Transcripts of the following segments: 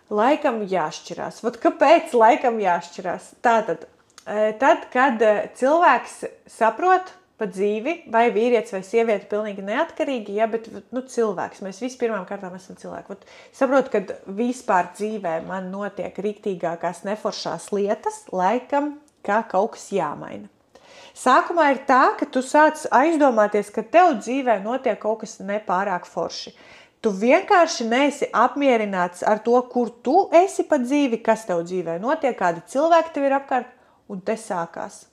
Laikam jāšķirās. Vat kāpēc laikam jāšķirās? Tātad, tad, kad cilvēks saprot pa dzīvi, vai vīrietis vai sieviete pilnīgi neatkarīgi, ja, bet cilvēks, mēs visi pirmām kārtām esam cilvēki. Vat saprot, kad vispār dzīvē man notiek riktīgākās neforšās lietas, laikam, kā kaut kas jāmaina. Sākumā ir tā, ka tu sāc aizdomāties, ka tev dzīvē notiek kaut kas nepārāk forši. Tu vienkārši neesi apmierināts ar to, kur tu esi pa dzīvi, kas tev dzīvē notiek, kādi cilvēki tev ir apkārt, un te sākās.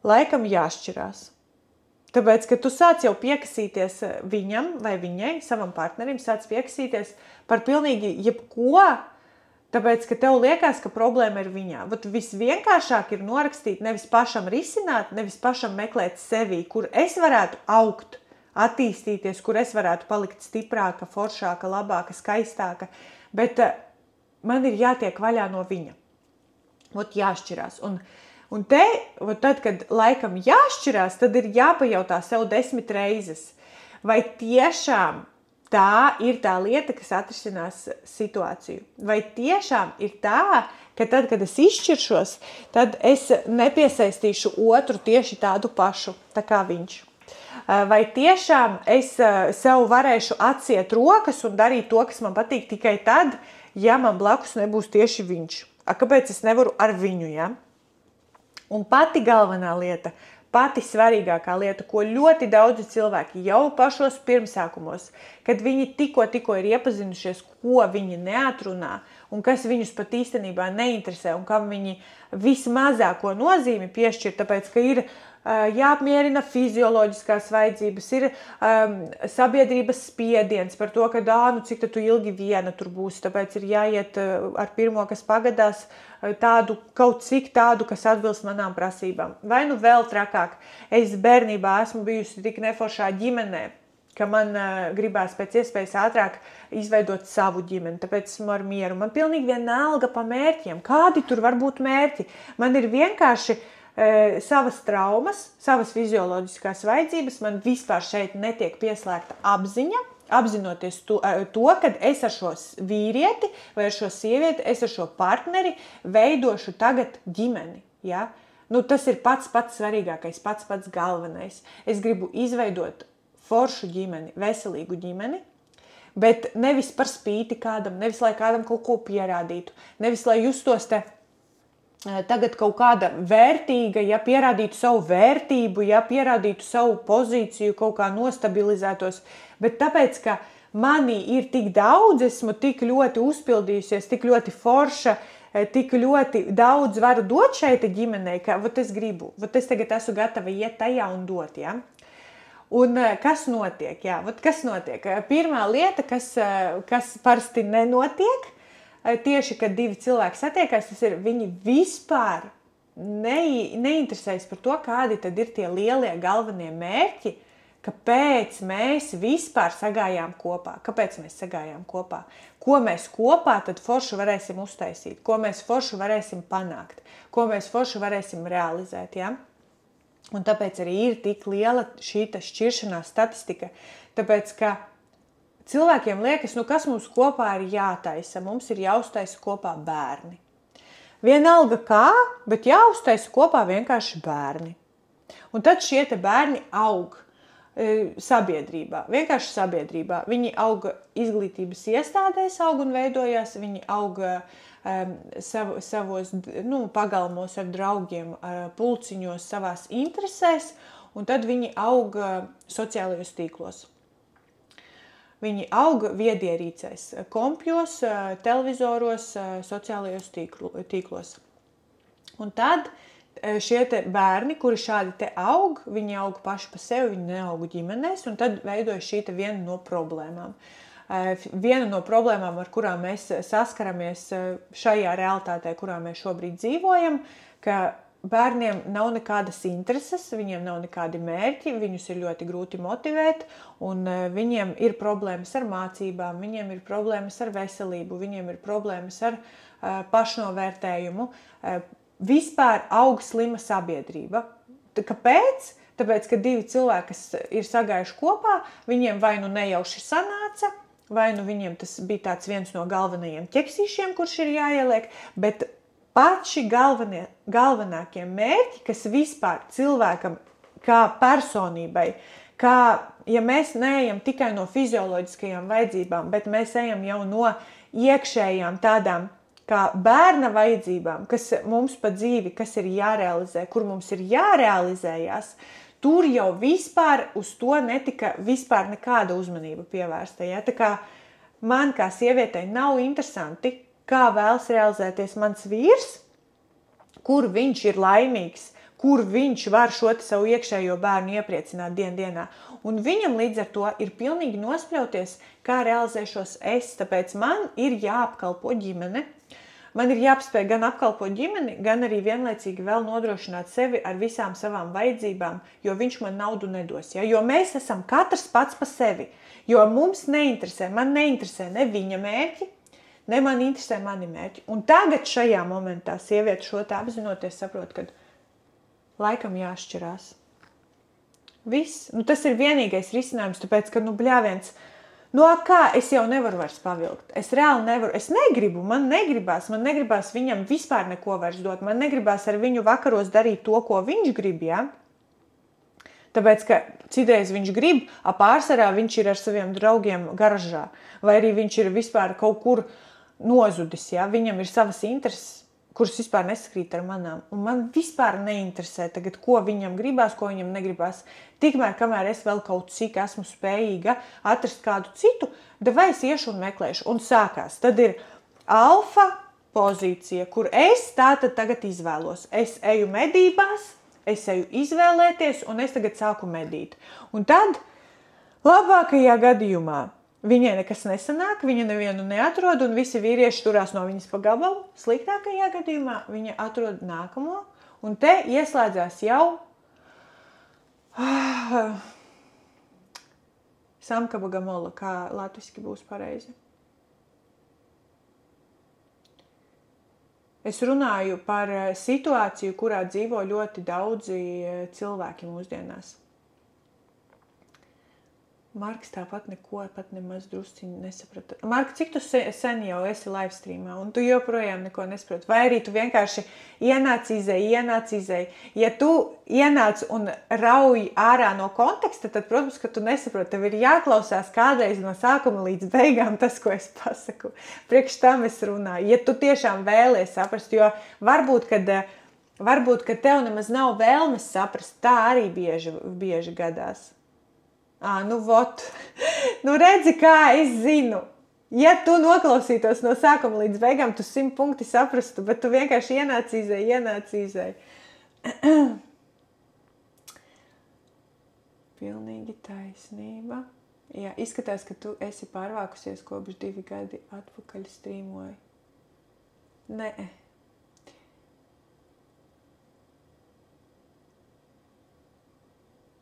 Laikam jāšķirās. Tāpēc, ka tu sāc jau piekasīties viņam vai viņai, savam partnerim, sāc piekasīties par pilnīgi jebko, tāpēc, ka tev liekas, ka problēma ir viņā. Vat visvienkāršāk ir norakstīt, nevis pašam risināt, nevis pašam meklēt sevī, kur es varētu augt, attīstīties, kur es varētu palikt stiprāka, foršāka, labāka, skaistāka, bet man ir jātiek vaļā no viņa. Ot jāšķirās. Un te, tad, kad laikam jāšķirās, tad ir jāpajautā sev 10 reizes, vai tiešām tā ir tā lieta, kas atrisinās situāciju. Vai tiešām ir tā, ka tad, kad es izšķiršos, tad es nepiesaistīšu otru tieši tādu pašu, tā kā viņš. Vai tiešām es sev varēšu atsiet rokas un darīt to, kas man patīk tikai tad, ja man blakus nebūs tieši viņš. Kāpēc es nevaru ar viņu, ja? Un pati galvenā lieta, pati svarīgākā lieta, ko ļoti daudzi cilvēki jau pašos pirmsākumos, kad viņi tikko ir iepazinušies, ko viņi neatrunā un kas viņus pat īstenībā neinteresē un kam viņi vismazāko nozīmi piešķir, tāpēc, ka ir jāapmierina fizioloģiskās vajadzības, ir sabiedrības spiediens par to, ka cik tu ilgi viena tur būsi, tāpēc ir jāiet ar pirmo, kas pagadās, kaut cik tādu, kas atbilst manām prasībām. Vai vēl trakāk, es bērnībā esmu bijusi tik neforšā ģimenē, ka man gribās pēc iespējas ātrāk izveidot savu ģimeni, tāpēc esmu ar mieru. Man pilnīgi vienalga pa mērķiem. Kādi tur var būt mērķi? Man ir vienkārši savas traumas, savas fizioloģiskās vajadzības, man vispār šeit netiek pieslēgta apziņa, apzinoties to, kad es ar šo vīrieti vai ar šo sievieti, es ar šo partneri veidošu tagad ģimeni. Ja? Tas ir pats svarīgākais, pats galvenais. Es gribu izveidot foršu ģimeni, veselīgu ģimeni, bet nevis par spīti kādam, nevis lai kādam kaut ko pierādītu, nevis lai justos te tagad kaut kāda vērtīga, ja pierādītu savu vērtību, ja pierādītu savu pozīciju, kaut kā nostabilizētos, bet tāpēc, ka manī ir tik daudz, esmu tik ļoti uzpildījusies, tik ļoti forša, tik ļoti daudz varu dot šeit ģimenei, ka es gribu, es tagad esmu gatava iet tajā un dot, ja? Un kas notiek? Jā, kas notiek? Pirmā lieta, kas parasti nenotiek, tieši, kad divi cilvēki satiekās, tas ir, viņi vispār neinteresējas par to, kādi tad ir tie lielie galvenie mērķi, kāpēc mēs vispār sagājām kopā. Kāpēc mēs sagājām kopā? Ko mēs kopā tad foršu varēsim uztaisīt? Ko mēs foršu varēsim panākt? Ko mēs foršu varēsim realizēt, ja? Un tāpēc arī ir tik liela šī šķiršanās statistika, tāpēc, ka cilvēkiem liekas, kas mums kopā ir jātaisa, mums ir jāuztaisa kopā bērni. Vienalga kā, bet jāuztaisa kopā vienkārši bērni. Un tad šie te bērni aug sabiedrībā, vienkārši sabiedrībā. Viņi aug izglītības iestādēs, aug un veidojās, viņi aug savos pagalmos ar draugiem, pulciņos, savās interesēs, un tad viņi aug sociālajos tīklos. Viņi aug viedierīcēs, kompjos, televizoros, sociālajos tīklos. Un tad šie te bērni, kuri šādi te aug, viņi aug paši pa sevi, viņi neaug ģimenēs, un tad veidojas šī te viena no problēmām. Viena no problēmām, ar kurām mēs saskaramies šajā realitātē, kurā mēs šobrīd dzīvojam, ka bērniem nav nekādas intereses, viņiem nav nekādi mērķi, viņus ir ļoti grūti motivēt, un viņiem ir problēmas ar mācībām, viņiem ir problēmas ar veselību, viņiem ir problēmas ar pašnovērtējumu. Vispār aug slima sabiedrība. Kāpēc? Tāpēc, ka divi cilvēki, kas ir sagājuši kopā, viņiem vai nu nejauši sanāca, vai nu viņiem tas bija tāds viens no galvenajiem ķeksīšiem, kurš ir jāieliek, bet paši galvenākie mērķi, kas vispār cilvēkam kā personībai, kā, ja mēs neejam tikai no fizioloģiskajām vajadzībām, bet mēs ejam jau no iekšējām tādām kā bērna vajadzībām, kas mums pa dzīvi, kas ir jārealizē, kur mums ir jārealizējās, tur jau vispār uz to netika vispār nekāda uzmanība pievērsta. Ja? Tā kā man kā sievietei nav interesanti, kā vēlas realizēties mans vīrs, kur viņš ir laimīgs, kur viņš var šo savu iekšējo bērnu iepriecināt dienā. Un viņam līdz ar to ir pilnīgi nospļauties, kā realizēšos es, tāpēc man ir jāapkalpo ģimene. Man ir jāapspēj gan apkalpot ģimeni, gan arī vienlaicīgi vēl nodrošināt sevi ar visām savām vajadzībām, jo viņš man naudu nedos. Ja? Jo mēs esam katrs pats pa sevi, jo mums neinteresē, man neinteresē ne viņa mērķi, ne man interesē mani mērķi. Un tagad šajā momentā sieviete šo tā apzinoties saprot, ka laikam jāšķirās. Viss. Nu, tas ir vienīgais risinājums, tāpēc, ka, bļāviens, kā es jau nevaru vairs pavilkt. Es reāli nevaru, es negribu, man negribās viņam vispār neko vairs dot, man negribās ar viņu vakaros darīt to, ko viņš grib, ja? Tāpēc, ka citreiz viņš grib, pārsvarā viņš ir ar saviem draugiem garažā, vai arī viņš ir vispār kaut kur nozudis, ja? Viņam ir savas intereses, kuras vispār nesakrīt ar manām. Un man vispār neinteresē tagad, ko viņam gribās, ko viņam negribās. Tikmēr, kamēr es vēl kaut cik esmu spējīga atrast kādu citu, vai es iešu un meklēšu. Un sākās. Tad ir alfa pozīcija, kur es tātad tagad izvēlos. Es eju medībās, es eju izvēlēties, un es tagad sāku medīt. Un tad labākajā gadījumā viņai nekas nesanāk, viņa nevienu neatrod, un visi vīrieši turās no viņas pa gabalu. Sliktākajā gadījumā viņa atrod nākamo, un te ieslēdzās jau samkaba gamola, kā latviski būs pareizi. Es runāju par situāciju, kurā dzīvo ļoti daudzi cilvēki mūsdienās. Marks tāpat neko, pat nemaz drusciņi nesaprata. Mark, cik tu sen jau esi live streamā, un tu joprojām neko nesaproti? Vai arī tu vienkārši ienācīzēji? Ja tu ienāc un rauj ārā no konteksta, tad, protams, ka tu nesaproti. Tev ir jāklausās kādreiz no sākuma līdz beigām tas, ko es pasaku. Priekš tam es runāju. Ja tu tiešām vēlies saprast, jo varbūt, kad tev nemaz nav vēlmes saprast, tā arī bieži gadās. Redzi, kā es zinu. Ja tu noklausītos no sākuma līdz beigām, tu 100 punkti saprastu, bet tu vienkārši ienācīzēji. Pilnīgi taisnība. Jā, izskatās, ka tu esi pārvākusies kopš 2 gadi atpakaļ strīmoji. Nē.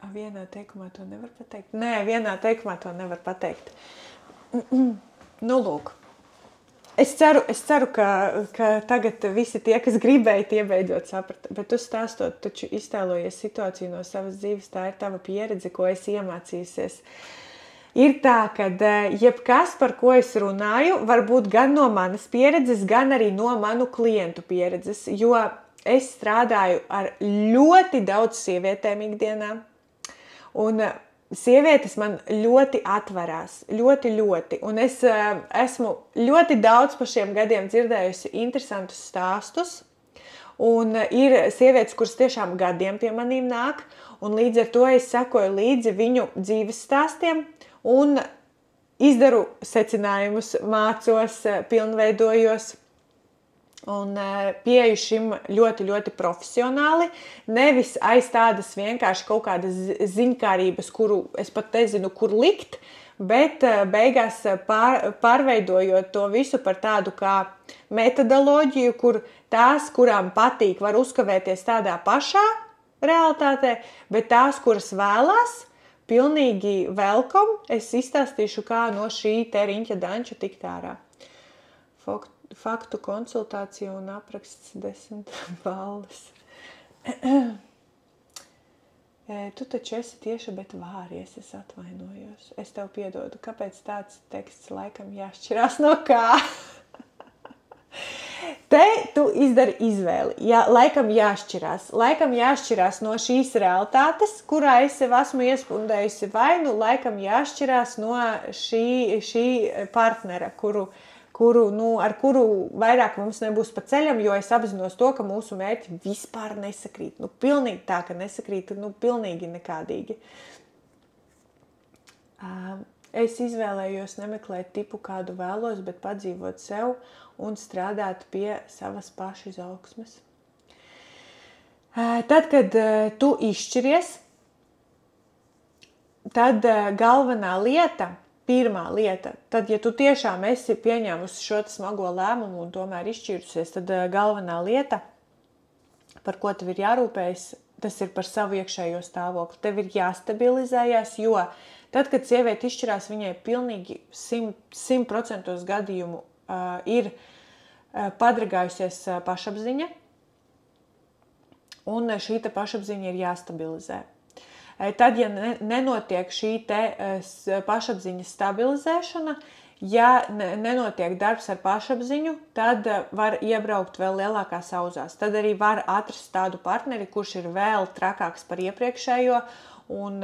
Vienā teikumā to nevar pateikt? Nē, vienā teikumā to nevar pateikt. Nu, lūk. Es ceru, ka tagad visi tie, kas gribēja, tie beidzot saprata. Bet tu stāstot, taču iztēlojies situāciju no savas dzīves, tā ir tava pieredze, ko esi iemācījusies. Ir tā, ka jebkas, par ko es runāju, varbūt gan no manas pieredzes, gan arī no manu klientu pieredzes, jo es strādāju ar ļoti daudz sievietēm ikdienā. Un sievietes man ļoti atverās, ļoti. Un es esmu ļoti daudz pa šiem gadiem dzirdējusi interesantus stāstus. Un ir sievietes, kuras tiešām gadiem pie manīm nāk. Un līdz ar to es sekoju līdzi viņu dzīves stāstiem un izdaru secinājumus, mācos, pilnveidojos. Un pieeju šim ļoti profesionāli, nevis aiz tādas vienkārši kaut kādas ziņkārības, kuru es pat nezinu, kur likt, bet beigās pārveidojot to visu par tādu kā metodoloģiju, kur tās, kurām patīk, var uzkavēties tādā pašā realitātē, bet tās, kuras vēlās, pilnīgi welcome, es izstāstīšu, kā no šī te riņķa danča tikt ārā. Faktu konsultācija un apraksts 10 balles. Tu taču esi tieši, bet vāries, es atvainojos. Es tev piedodu, kāpēc tāds teksts laikam jāšķirās no kā? Te tu izdari izvēli. Jā, laikam jāšķirās no šīs realitātes, kurā es sev esmu iespundējusi, vai nu laikam jāšķirās no šī partnera, ar kuru vairāk mums nebūs pa ceļam, jo es apzinos to, ka mūsu mērķi vispār nesakrīt. Pilnīgi tā, ka nesakrīt, pilnīgi nekādīgi. Es izvēlējos nemeklēt tipu, kādu vēlos, bet padzīvot sev un strādāt pie savas paša izaugsmes. Tad, kad tu izšķiries, tad galvenā lieta, pirmā lieta, tad, ja tu tiešām esi pieņēmusi šo smago lēmumu un tomēr izšķīrusies, tad galvenā lieta, par ko tev ir jārūpējas, tas ir par savu iekšējo stāvokli. Tev ir jāstabilizējās, jo tad, kad sieviete izšķirās, viņai pilnīgi 100% gadījumu ir padragājusies pašapziņa, un šī pašapziņa ir jāstabilizē. Tad, ja nenotiek šī pašapziņas stabilizēšana, ja nenotiek darbs ar pašapziņu, tad var iebraukt vēl lielākās auzās. Tad arī var atrast tādu partneri, kurš ir vēl trakāks par iepriekšējo, un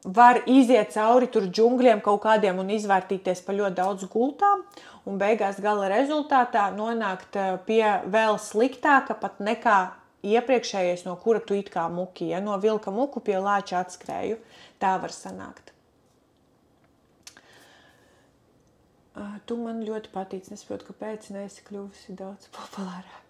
var iziet cauri tur džungļiem kaut kādiem un izvērtīties pa ļoti daudz gultām, un beigās gala rezultātā nonākt pie vēl sliktāka pat nekā iepriekšējais, no kura tu it kā muki, ja? No vilka muku pie lāča atskrēju. Tā var sanākt. Tu man ļoti patīc, nesaprotu, kāpēc neesi kļuvusi daudz populārāk.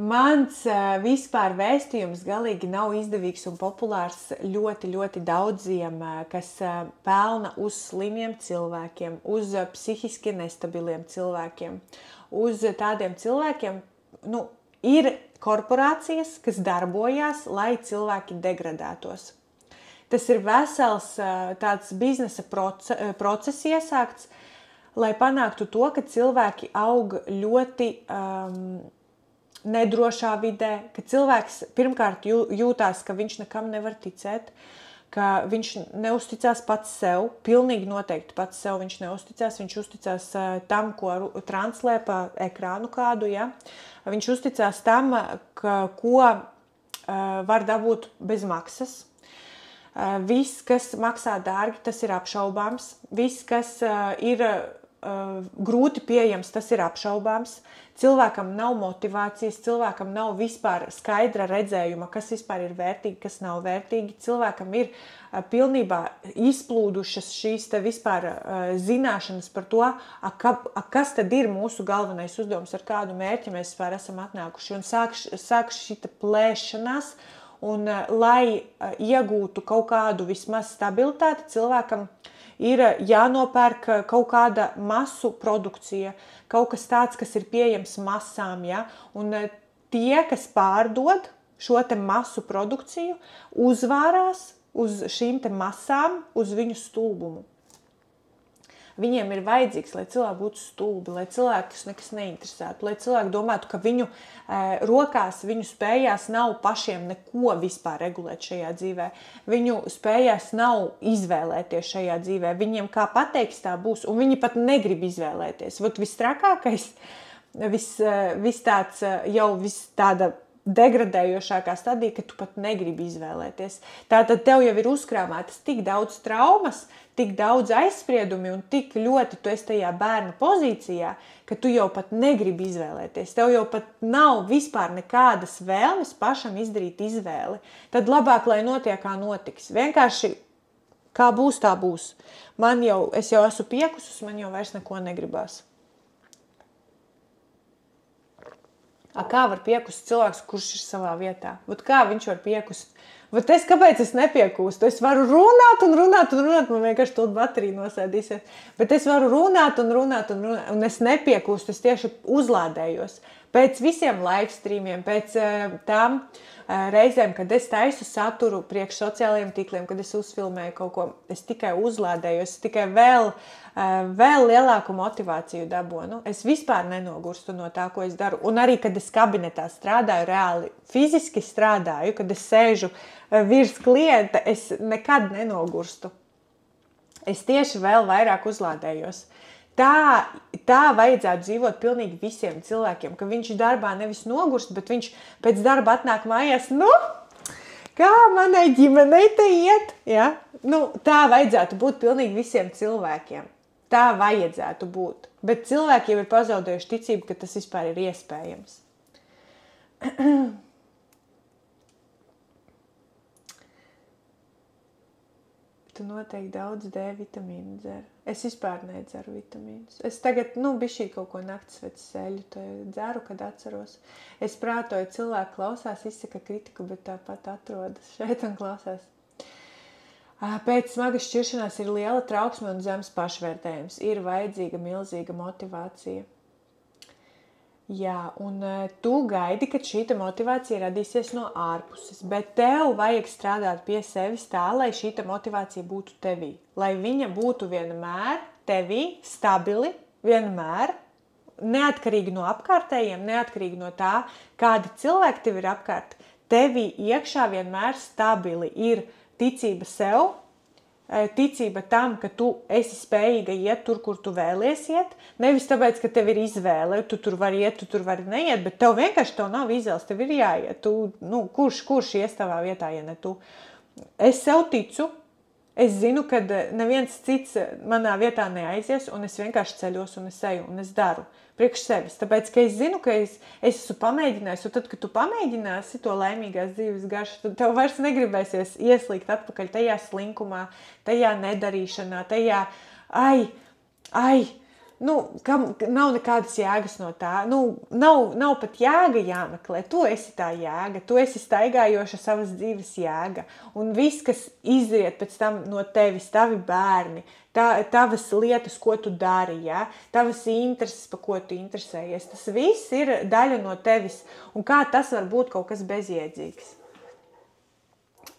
Mans vispār vēstījums galīgi nav izdevīgs un populārs ļoti, ļoti daudziem, kas pelna uz slimiem cilvēkiem, uz psihiski nestabiliem cilvēkiem, uz tādiem cilvēkiem, ir korporācijas, kas darbojās, lai cilvēki degradētos. Tas ir vesels tāds biznesa process iesākts, lai panāktu to, ka cilvēki aug ļoti nedrošā vidē, ka cilvēks pirmkārt jūtās, ka viņš nekam nevar ticēt, ka viņš neusticās pats sev, pilnīgi noteikti pats sev viņš neusticās, viņš uzticās tam, ko translē pa ekrānu kādu, ja? Viņš uzticās tam, ko var dabūt bez maksas. Viss, kas maksā dārgi, tas ir apšaubāms. Viss, kas ir grūti pieejams, tas ir apšaubāms. Cilvēkam nav motivācijas, cilvēkam nav vispār skaidra redzējuma, kas vispār ir vērtīgi, kas nav vērtīgi. Cilvēkam ir pilnībā izplūdušas šīs te vispār zināšanas par to, kas tad ir mūsu galvenais uzdevums, ar kādu mērķi mēs vispār esam atnākuši. Un sāk šita plēšanās, un lai iegūtu kaut kādu vismaz stabilitāti, cilvēkam ir jānopērk kaut kāda masu produkcija, kaut kas tāds, kas ir pieejams masām, ja? Un tie, kas pārdod šo te masu produkciju, uzvārās uz šīm te masām, uz viņu stulbumu. Viņiem ir vajadzīgs, lai cilvēki būtu stulbi, lai cilvēkus nekas neinteresētu, lai cilvēki domātu, ka viņu rokās, viņu spējās nav pašiem neko vispār regulēt šajā dzīvē. Viņu spējās nav izvēlēties šajā dzīvē. Viņiem kā pateiks, tā būs, un viņi pat negrib izvēlēties. Vot vistrakākais, vis tāda degradējošākā stadija, ka tu pat negribi izvēlēties. Tātad tev jau ir uzkrāmētas tik daudz traumas, tik daudz aizspriedumi un tik ļoti tu esi tajā bērna pozīcijā, ka tu jau pat negribi izvēlēties. Tev jau pat nav vispār nekādas vēlmes pašam izdarīt izvēli. Tad labāk, lai notiek, kā notiks. Vienkārši kā būs, tā būs. Es jau esmu piekusus, man jau vairs neko negribās. Kā var piekust cilvēks, kurš ir savā vietā? Kā viņš var piekust? Kāpēc es nepiekūstu? Es varu runāt, man vienkārši tūlīt baterija nosēdīsies. Bet es varu runāt, un es nepiekūstu, es tieši uzlādējos. Pēc visiem live streamiem, pēc tām reizēm, kad es taisu saturu priekš sociālajiem tīkliem, kad es uzfilmēju kaut ko, es tikai uzlādēju, es tikai vēl lielāku motivāciju dabonu. Es vispār nenogurstu no tā, ko es daru. Un arī, kad es kabinetā strādāju, reāli fiziski strādāju, kad es sēžu virs klienta, es nekad nenogurstu. Es tieši vēl vairāk uzlādējos. Tā vajadzētu dzīvot pilnīgi visiem cilvēkiem, ka viņš darbā nevis nogurst, bet viņš pēc darba atnāk mājās, kā manai ģimenei te iet? Ja? Tā vajadzētu būt pilnīgi visiem cilvēkiem. Tā vajadzētu būt. Bet cilvēki jau ir pazaudējuši ticību, ka tas vispār ir iespējams. Tu noteikti daudz D vitamīnu dzer. Es vispār nedzeru vitamīnus. Es tagad, bišķīt kaut ko naktsveces eļu dzeru, kad atceros. Es prātoju, cilvēki klausās, izsaka kritiku, bet tāpat atrodas šeit un klausās. Pēc smagas šķiršanās ir liela trauksme un zems pašvērtējums. Ir vajadzīga milzīga motivācija. Jā, un tu gaidi, ka šī motivācija radīsies no ārpuses, bet tev vajag strādāt pie sevis tā, lai šī motivācija būtu tevī. Lai viņa būtu vienmēr tevī, stabili, vienmēr, neatkarīgi no apkārtējiem, neatkarīgi no tā, kādi cilvēki tev ir apkārt. Tevī iekšā vienmēr stabili ir ticība sev, ticība tam, ka tu esi spējīga iet tur, kur tu vēlies iet. Nevis tāpēc, ka tev ir izvēle, tu tur vari iet, tu tur vari neiet, bet tev nav izvēles, tev ir jāiet. Kurš ies tavā vietā, ja ne tu? Es sev ticu, es zinu, ka neviens cits manā vietā neaizies, un es vienkārši ceļos, un es eju, un es daru priekš sevis. Tāpēc, ka es zinu, ka es esmu pamēģinājis, un tad, kad tu pamēģināsi to laimīgās dzīves garšu, tad tev vairs negribēsies ieslīgt atpakaļ tajā slinkumā, tajā nedarīšanā, tajā, kam nav nekādas jēgas no tā. Nav pat jēga jāmeklē. Tu esi tā jēga. Tu esi staigājoša savas dzīves jēga. Un viss, kas izriet pēc tam no tevis, tavi bērni, tavas lietas, ko tu dari, ja? Tavas intereses, pa ko tu interesējies, tas viss ir daļa no tevis. Un kā tas var būt kaut kas bezjēdzīgs?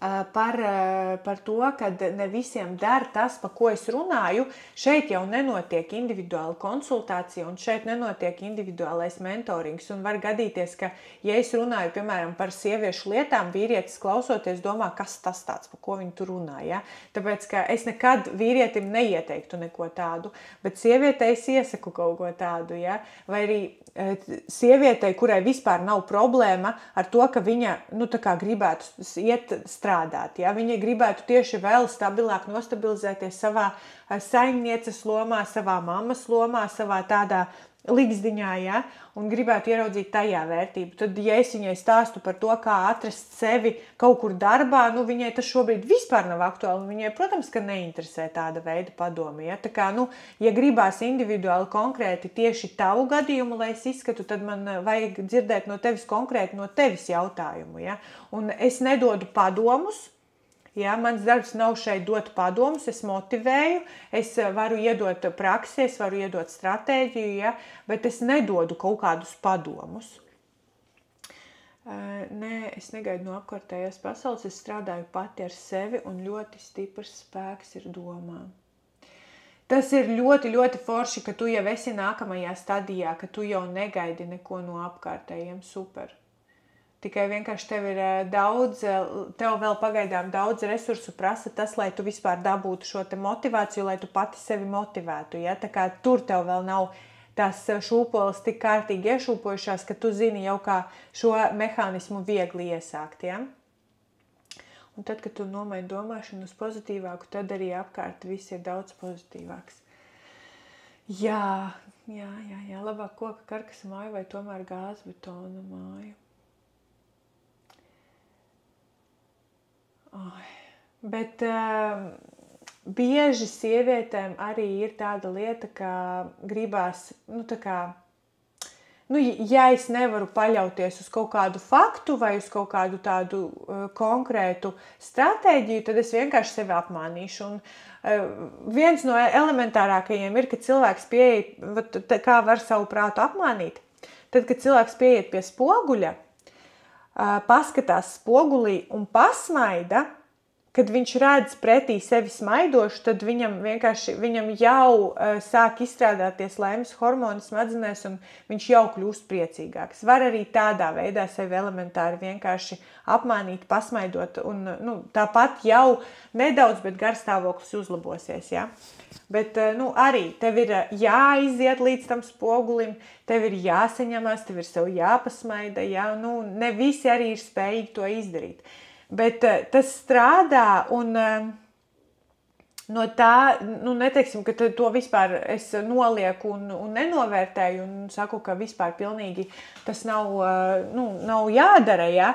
Par to, ka ne visiem der tas, pa ko es runāju, šeit jau nenotiek individuāla konsultācija un šeit nenotiek individuālais mentorings. Un var gadīties, ka, ja es runāju, piemēram, par sieviešu lietām, vīrietis klausoties domā, kas tas tāds, pa ko viņi tur runā. Ja? Tāpēc, ka es nekad vīrietim neieteiktu neko tādu, bet sievietei es iesaku kaut ko tādu. Ja? Vai arī sievietei, kurai vispār nav problēma ar to, ka viņa gribētu iet strādāt. Ja? Viņa gribētu tieši vēl stabilāk nostabilizēties savā saimnieces lomā, savā mammas lomā, savā tādā ligzdiņā, ja? Un gribētu ieraudzīt tajā vērtību. Tad, ja es viņai stāstu par to, kā atrast sevi kaut kur darbā, viņai tas šobrīd vispār nav aktuāli. Viņai, protams, ka neinteresē tāda veida padomi. Ja? Tā kā, ja gribās individuāli konkrēti tieši tavu gadījumu, lai es izskatu, tad man vajag dzirdēt no tevis konkrēti no tevis jautājumu. Ja? Un es nedodu padomus. Ja, mans darbs nav šeit dot padomus, es motivēju, es varu iedot praksi, es varu iedot stratēģiju, ja, bet es nedodu kaut kādus padomus. Nē, es negaidu no apkārtējās pasaules, es strādāju pati ar sevi un ļoti stiprs spēks ir domām. Tas ir ļoti, ļoti forši, ka tu jau esi nākamajā stadijā, ka tu jau negaidi neko no apkārtējiem, super. Tikai vienkārši tev ir tev vēl pagaidām daudz resursu prasa tas, lai tu vispār dabūtu šo te motivāciju, lai tu pati sevi motivētu. Ja? Tā kā tur tev vēl nav tās šūpoles tik kārtīgi iešūpojušās, ka tu zini jau kā šo mehānismu viegli iesākt. Ja? Un tad, kad tu nomaini domāšanu uz pozitīvāku, tad arī apkārt viss ir daudz pozitīvāks. Jā, labāk koka karkasa māju vai tomēr gāzbetona māju. Bet bieži sievietēm arī ir tāda lieta, ka gribās, ja es nevaru paļauties uz kaut kādu faktu vai uz kaut kādu tādu konkrētu stratēģiju, tad es vienkārši sevi apmānīšu. Un viens no elementārākajiem ir, ka cilvēks pieeja, kā var savu prātu apmānīt. Tad, kad cilvēks pieiet pie spoguļa, paskatās spogulī un pasmaida, kad viņš redz pretī sevi smaidošu, tad viņam jau sāk izstrādāties laimes hormoni smadzenēs, un viņš jau kļūst priecīgāks. Var arī tādā veidā sevi elementāri vienkārši apmānīt, pasmaidot, un tāpat jau nedaudz, bet garstāvoklis uzlabosies, ja? Bet arī tev ir jāiziet līdz tam spogulim, tev ir jāsaņemās, tev ir sev jāpasmaida, ja? Ne visi arī ir spējīgi to izdarīt. Bet tas strādā, un no tā, neteiksim, ka to vispār es nolieku un nenovērtēju, un saku, ka vispār pilnīgi tas nav jādara, ja?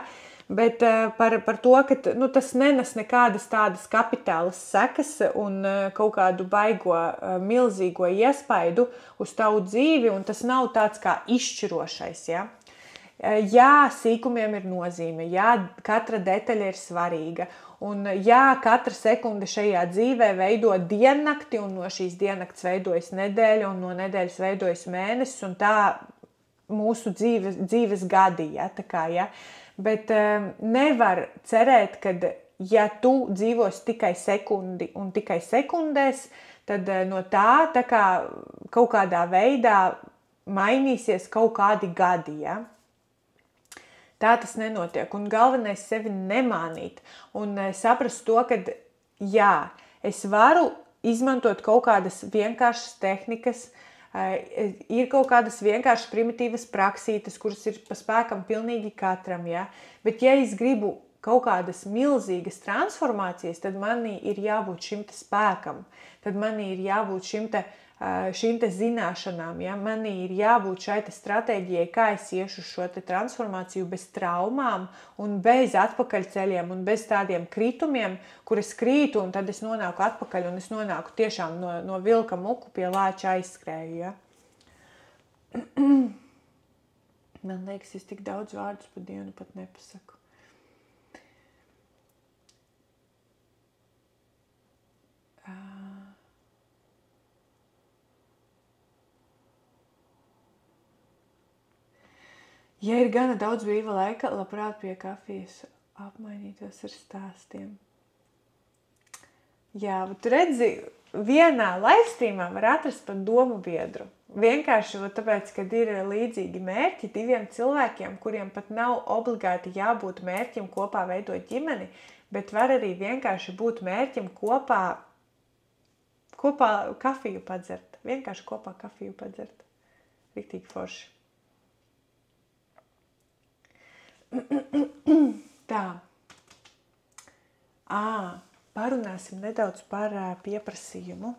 Bet par to, ka tas nenes nekādas tādas kapitālas sekas un kaut kādu baigo milzīgo iespaidu uz tavu dzīvi, un tas nav tāds kā izšķirošais, ja? Jā, sīkumiem ir nozīme, jā, katra detaļa ir svarīga, un jā, katra sekunde šajā dzīvē veido diennakti, un no šīs diennakts veidojas nedēļa, un no nedēļas veidojas mēnesis, un tā mūsu dzīves gadi, ja, tā kā, ja. Bet nevar cerēt, ka ja tu dzīvos tikai sekundi un tikai sekundēs, tad no tā kā kaut kādā veidā mainīsies kaut kādi gadi, ja. Tā tas nenotiek, un galvenais sevi nemānīt un saprast to, ka jā, es varu izmantot kaut kādas vienkāršas tehnikas, ir kaut kādas vienkāršas primitīvas praksītes, kuras ir pa spēkam pilnīgi katram, ja? Bet ja es gribu kaut kādas milzīgas transformācijas, tad manī ir jābūt šim te spēkam, tad manī ir jābūt šīm te zināšanām, ja? Manī ir jābūt šai te stratēģijai, kā es iešu šo te transformāciju bez traumām un bez atpakaļceļiem un bez tādiem kritumiem, kur es krītu un tad es nonāku atpakaļ un es nonāku tiešām no vilka muku pie lāča aizskrēju, ja? Man liekas, es tik daudz vārdus pa dienu pat nepasaku. Ja ir gana daudz brīva laika, labprāt pie kafijas apmainītos ar stāstiem. Jā, bet redzi, vienā livestreamā var atrast pat domu biedru. Vienkārši tāpēc, kad ir līdzīgi mērķi diviem cilvēkiem, kuriem pat nav obligāti jābūt mērķim kopā veidot ģimeni, bet var arī vienkārši būt mērķim kopā kafiju padzert. Vienkārši kopā kafiju padzert. Riktīgi forši. Tā. Parunāsim nedaudz par pieprasījumu.